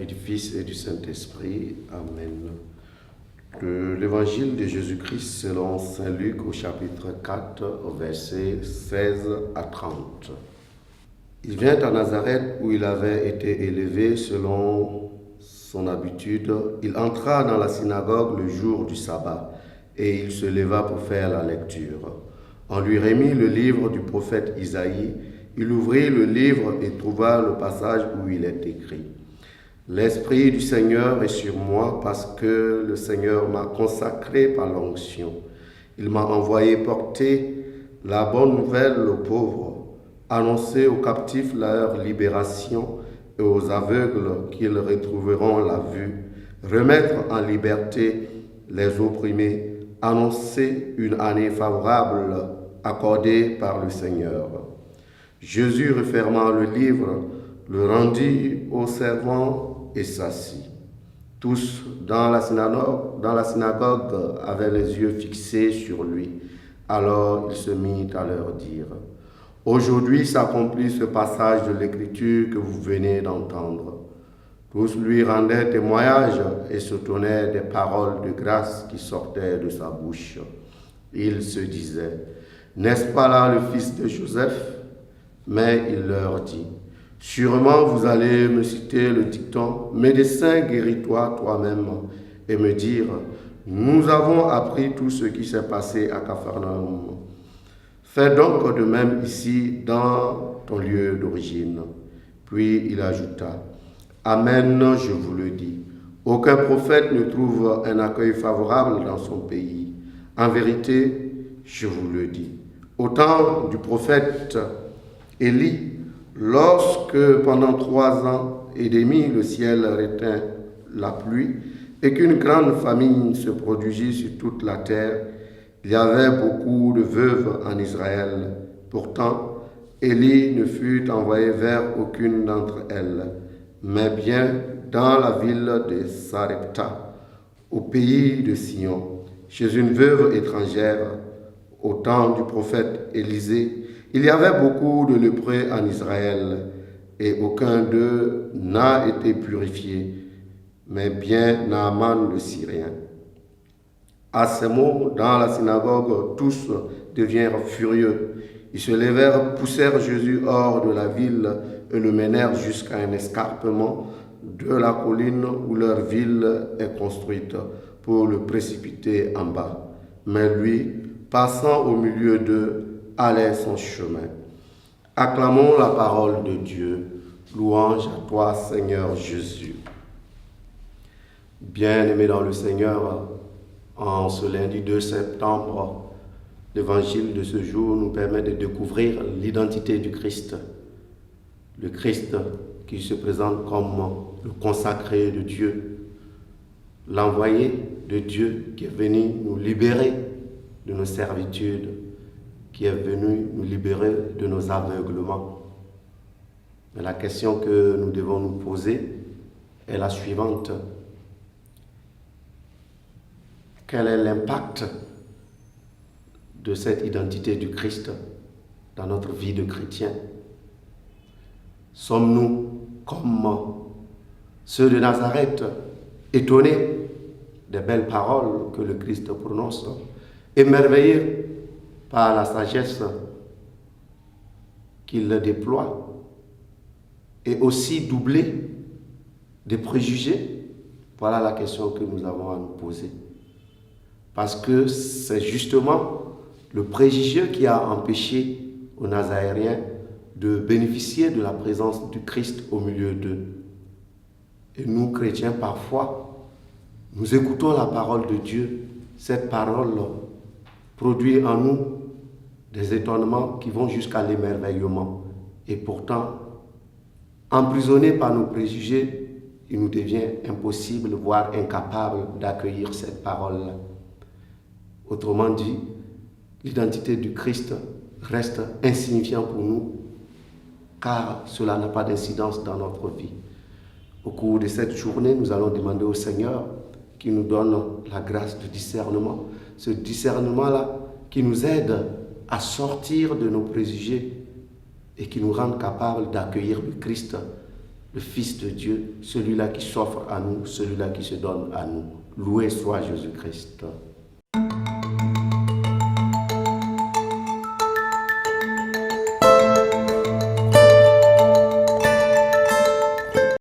du Fils et du Saint-Esprit. Amen. De l'Évangile de Jésus-Christ selon saint Luc au chapitre 4, au verset 16 à 30. Il vient à Nazareth où il avait été élevé selon son habitude. Il entra dans la synagogue le jour du sabbat et il se leva pour faire la lecture. On lui remit le livre du prophète Isaïe. Il ouvrit le livre et trouva le passage où il est écrit: « L'Esprit du Seigneur est sur moi parce que le Seigneur m'a consacré par l'onction. Il m'a envoyé porter la bonne nouvelle aux pauvres, annoncer aux captifs leur libération et aux aveugles qu'ils retrouveront la vue, remettre en liberté les opprimés, annoncer une année favorable accordée par le Seigneur. » Jésus, refermant le livre, le rendit aux servants et s'assit. Tous dans la synagogue avaient les yeux fixés sur lui. Alors il se mit à leur dire: « Aujourd'hui s'accomplit ce passage de l'Écriture que vous venez d'entendre. » Tous lui rendaient témoignage et soutenaient des paroles de grâce qui sortaient de sa bouche. Il se disait: « N'est-ce pas là le fils de Joseph ?» Mais il leur dit: « Sûrement vous allez me citer le dicton: Médecin, guéris-toi toi-même, et me dire: Nous avons appris tout ce qui s'est passé à Capharnaüm. Fais donc de même ici dans ton lieu d'origine. » Puis il ajouta: « Amen, je vous le dis, aucun prophète ne trouve un accueil favorable dans son pays. En vérité, je vous le dis, au temps du prophète Élie, lorsque pendant 3 ans et demi le ciel retint la pluie et qu'une grande famine se produisit sur toute la terre, il y avait beaucoup de veuves en Israël. Pourtant, Élie ne fut envoyé vers aucune d'entre elles, mais bien dans la ville de Sarepta, au pays de Sion, chez une veuve étrangère. Au temps du prophète Élisée, il y avait beaucoup de lépreux en Israël, et aucun d'eux n'a été purifié, mais bien Naaman le Syrien. » À ces mots, dans la synagogue, tous devinrent furieux. Ils se levèrent, poussèrent Jésus hors de la ville et le menèrent jusqu'à un escarpement de la colline où leur ville est construite, pour le précipiter en bas. Mais lui, passant au milieu d'eux, allait son chemin. Acclamons la parole de Dieu. Louange à toi, Seigneur Jésus. Bien-aimés dans le Seigneur, en ce lundi 2 septembre, l'évangile de ce jour nous permet de découvrir l'identité du Christ. Le Christ qui se présente comme le consacré de Dieu, l'envoyé de Dieu qui est venu nous libérer de nos servitudes, qui est venu nous libérer de nos aveuglements. Mais la question que nous devons nous poser est la suivante. Quel est l'impact de cette identité du Christ dans notre vie de chrétien? Sommes-nous comme ceux de Nazareth, étonnés des belles paroles que le Christ prononce, émerveillés par la sagesse qu'il déploie, et aussi doublés des préjugés? Voilà la question que nous avons à nous poser. Parce que c'est justement le préjugé qui a empêché aux Nazaréens de bénéficier de la présence du Christ au milieu d'eux. Et nous, chrétiens, parfois, nous écoutons la parole de Dieu. Cette parole produit en nous des étonnements qui vont jusqu'à l'émerveillement. Et pourtant, emprisonnés par nos préjugés, il nous devient impossible, voire incapable d'accueillir cette parole-là. Autrement dit, l'identité du Christ reste insignifiante pour nous, car cela n'a pas d'incidence dans notre vie. Au cours de cette journée, nous allons demander au Seigneur qui nous donne la grâce de discernement. Ce discernement-là qui nous aide à sortir de nos préjugés et qui nous rende capables d'accueillir le Christ le Fils de Dieu, celui-là qui s'offre à nous, celui-là qui se donne à nous. Loué soit Jésus-Christ.